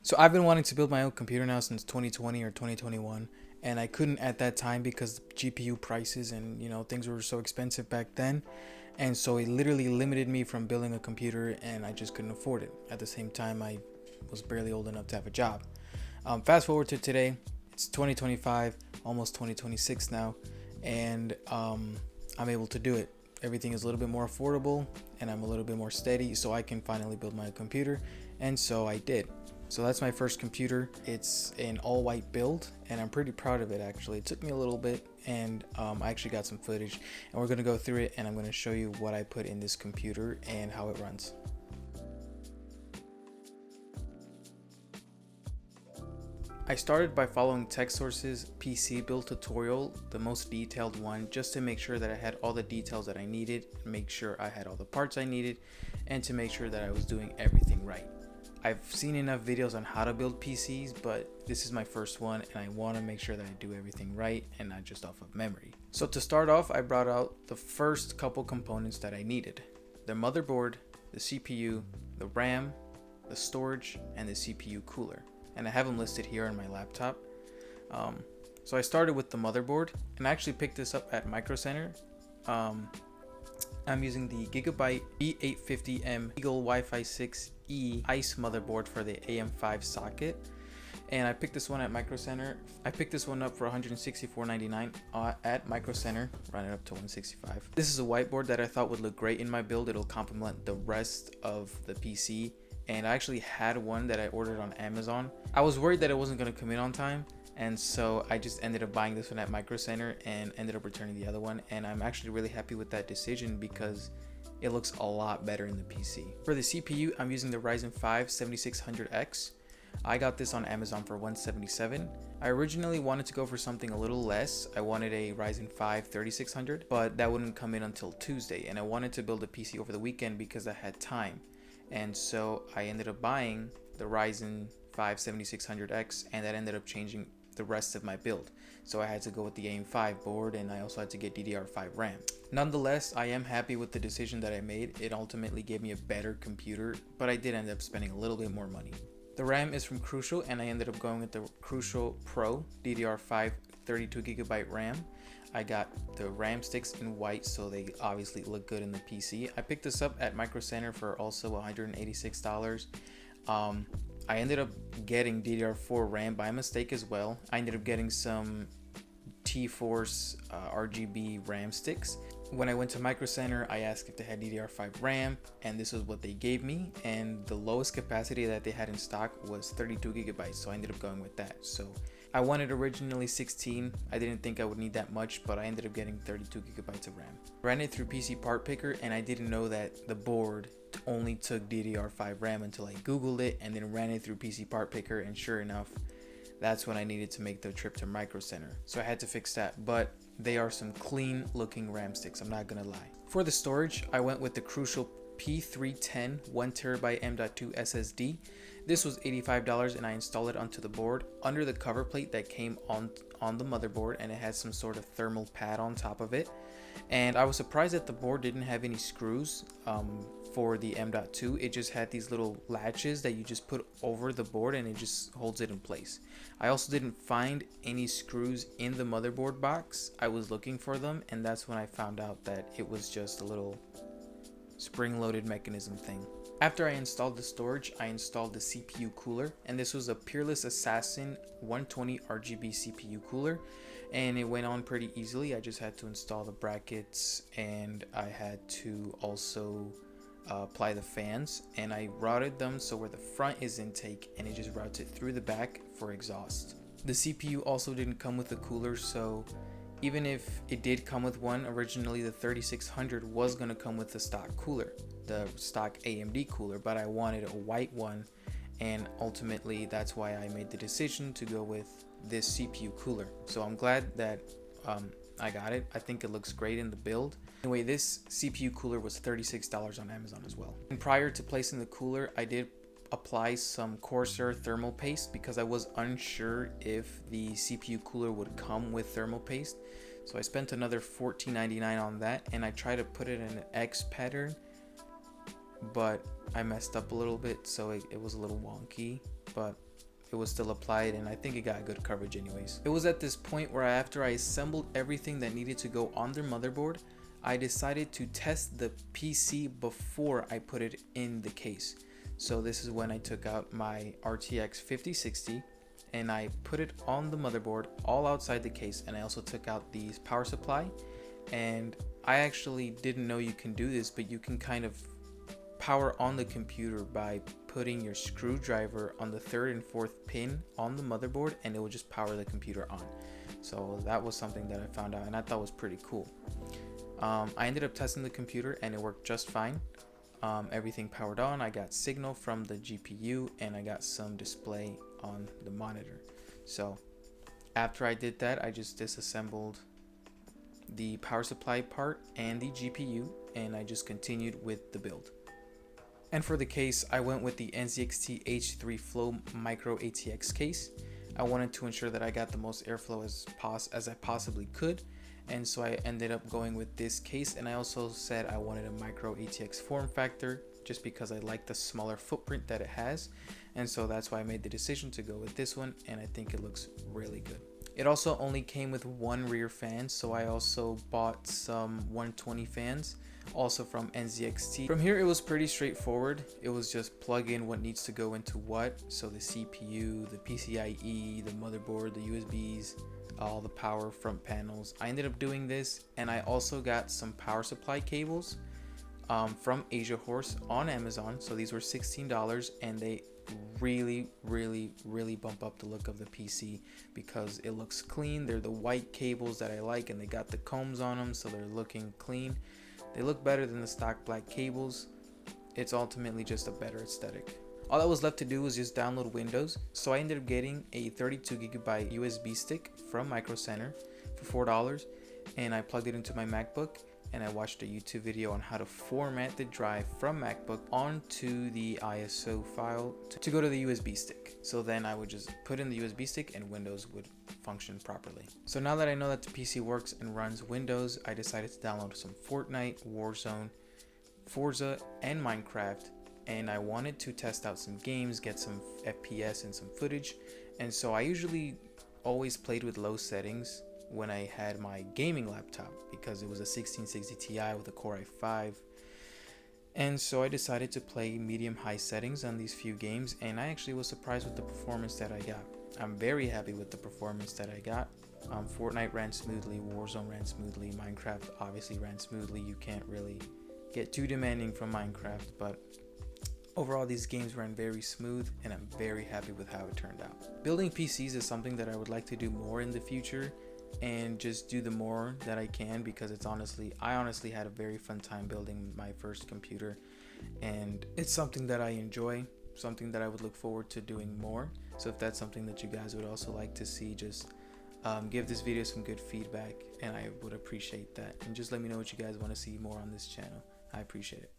So I've been wanting to build my own computer now since 2020 or 2021, and I couldn't at that time because GPU prices and things were so expensive back then, and so it literally limited me from building a computer, and I just couldn't afford it. At the same time, I was barely old enough to have a job. Fast forward to today, it's 2025, almost 2026 now, and I'm able to do it. Everything is a little bit more affordable, and I'm a little bit more steady, so I can finally build my computer, and so I did. So that's my first computer. It's an all white build, and I'm pretty proud of it actually. It took me a little bit, and I actually got some footage, and we're gonna go through it, and I'm gonna show you what I put in this computer and how it runs. I started by following TechSource's PC build tutorial, the most detailed one, just to make sure that I had all the details that I needed, make sure I had all the parts I needed, and to make sure that I was doing everything right. I've seen enough videos on how to build PCs, but this is my first one, and I want to make sure that I do everything right and not just off of memory. So to start off, I brought out the first couple components that I needed: the motherboard, the CPU, the RAM, the storage, and the CPU cooler. And I have them listed here on my laptop. So I started with the motherboard, and I actually picked this up at Micro Center. I'm using the Gigabyte B850M Eagle Wi-Fi 6E ICE motherboard for the AM5 socket, and I picked this one at Micro Center. I picked this one up for $164.99 at Micro Center, ran it up to $165. This is a whiteboard that I thought would look great in my build. It'll complement the rest of the PC, and I actually had one that I ordered on Amazon. I was worried that it wasn't going to come in on time, and so I just ended up buying this one at Micro Center and ended up returning the other one, and I'm actually really happy with that decision because it looks a lot better in the PC. For the CPU, I'm using the Ryzen 5 7600X. I got this on Amazon for $177. I originally wanted to go for something a little less. I wanted a Ryzen 5 3600, but that wouldn't come in until Tuesday, and I wanted to build a PC over the weekend because I had time. And so I ended up buying the Ryzen 5 7600X, and that ended up changing the rest of my build. So I had to go with the AM5 board, and I also had to get DDR5 RAM. Nonetheless, I am happy with the decision that I made. It ultimately gave me a better computer, but I did end up spending a little bit more money. The RAM is from Crucial, and I ended up going with the Crucial Pro DDR5 32GB RAM. I got the RAM sticks in white, so they obviously look good in the PC. I picked this up at Micro Center for also $186. I ended up getting DDR4 RAM by mistake as well. I ended up getting some T-Force RGB RAM sticks. When I went to Micro Center, I asked if they had DDR5 RAM, and this was what they gave me, and the lowest capacity that they had in stock was 32GB, so I ended up going with that. So I wanted originally 16. I didn't think I would need that much, but I ended up getting 32GB of RAM. Ran it through PC Part Picker, and I didn't know that the board only took DDR5 RAM until I googled it and then ran it through PC Part Picker, and sure enough, that's when I needed to make the trip to Micro Center. So I had to fix that, but they are some clean looking RAM sticks, I'm not gonna lie. For the storage, I went with the Crucial P310 1TB M.2 SSD. This was $85, and I installed it onto the board under the cover plate that came on the motherboard, and it had some sort of thermal pad on top of it. And I was surprised that the board didn't have any screws for the M.2. It just had these little latches that you just put over the board, and it just holds it in place. I also didn't find any screws in the motherboard box. I was looking for them, and that's when I found out that it was just a little spring-loaded mechanism thing. After I installed the storage, I installed the CPU cooler, and this was a Peerless Assassin 120 RGB CPU cooler, and it went on pretty easily. I just had to install the brackets, and I had to also apply the fans, and I routed them so where the front is intake, and it just routes it through the back for exhaust. The CPU also didn't come with a cooler, so even if it did come with one, originally the 3600 was going to come with the stock cooler, the stock AMD cooler, but I wanted a white one, and ultimately that's why I made the decision to go with this CPU cooler. So I'm glad that I got it. I think it looks great in the build. Anyway, this CPU cooler was $36 on Amazon as well. And prior to placing the cooler, I did apply some Corsair thermal paste because I was unsure if the CPU cooler would come with thermal paste. So I spent another $14.99 on that, and I tried to put it in an X pattern, but I messed up a little bit, so it was a little wonky, but it was still applied, and I think it got good coverage anyways. It was at this point where after I assembled everything that needed to go on their motherboard, I decided to test the PC before I put it in the case. So this is when I took out my RTX 5060 and I put it on the motherboard all outside the case, and I also took out the power supply. And I actually didn't know you can do this, but you can kind of power on the computer by putting your screwdriver on the 3rd and 4th pin on the motherboard, and it will just power the computer on. So that was something that I found out and I thought was pretty cool. I ended up testing the computer and it worked just fine. Everything powered on. I got signal from the GPU and I got some display on the monitor. So after I did that, I just disassembled the power supply part and the GPU, and I just continued with the build. And for the case, I went with the NZXT H3 Flow Micro ATX case. I wanted to ensure that I got the most airflow as I possibly could, and so I ended up going with this case. And I also said I wanted a micro ATX form factor just because I like the smaller footprint that it has, and so that's why I made the decision to go with this one, and I think it looks really good. It also only came with one rear fan, so I also bought some 120 fans, also from NZXT. From here, it was pretty straightforward. It was just plug in what needs to go into what. So the CPU, the PCIe, the motherboard, the USBs, all the power front panels. I ended up doing this, and I also got some power supply cables from Asia Horse on Amazon. So these were $16, and they really bump up the look of the PC because it looks clean. They're the white cables that I like, and they got the combs on them, so they're looking clean. They look better than the stock black cables. It's ultimately just a better aesthetic. All that was left to do was just download Windows, so I ended up getting a 32GB USB stick from Micro Center for $4, and I plugged it into my MacBook, and I watched a YouTube video on how to format the drive from MacBook onto the ISO file to go to the USB stick. So then I would just put in the USB stick and Windows would function properly. So now that I know that the PC works and runs Windows, I decided to download some Fortnite, Warzone, Forza, and Minecraft, and I wanted to test out some games, get some FPS and some footage. And so I usually always played with low settings when I had my gaming laptop because it was a 1660 Ti with a Core i5, and so I decided to play medium-high settings on these few games, and I actually was surprised with the performance that I got. I'm very happy with the performance that I got. Fortnite ran smoothly, Warzone ran smoothly, Minecraft obviously ran smoothly. You can't really get too demanding from Minecraft, but overall these games ran very smooth, and I'm very happy with how it turned out. Building PCs is something that I would like to do more in the future, and just do the more that I can, because I honestly had a very fun time building my first computer, and it's something that I enjoy, something that I would look forward to doing more. So if that's something that you guys would also like to see, just give this video some good feedback, and I would appreciate that. And just let me know what you guys want to see more on this channel. I appreciate it.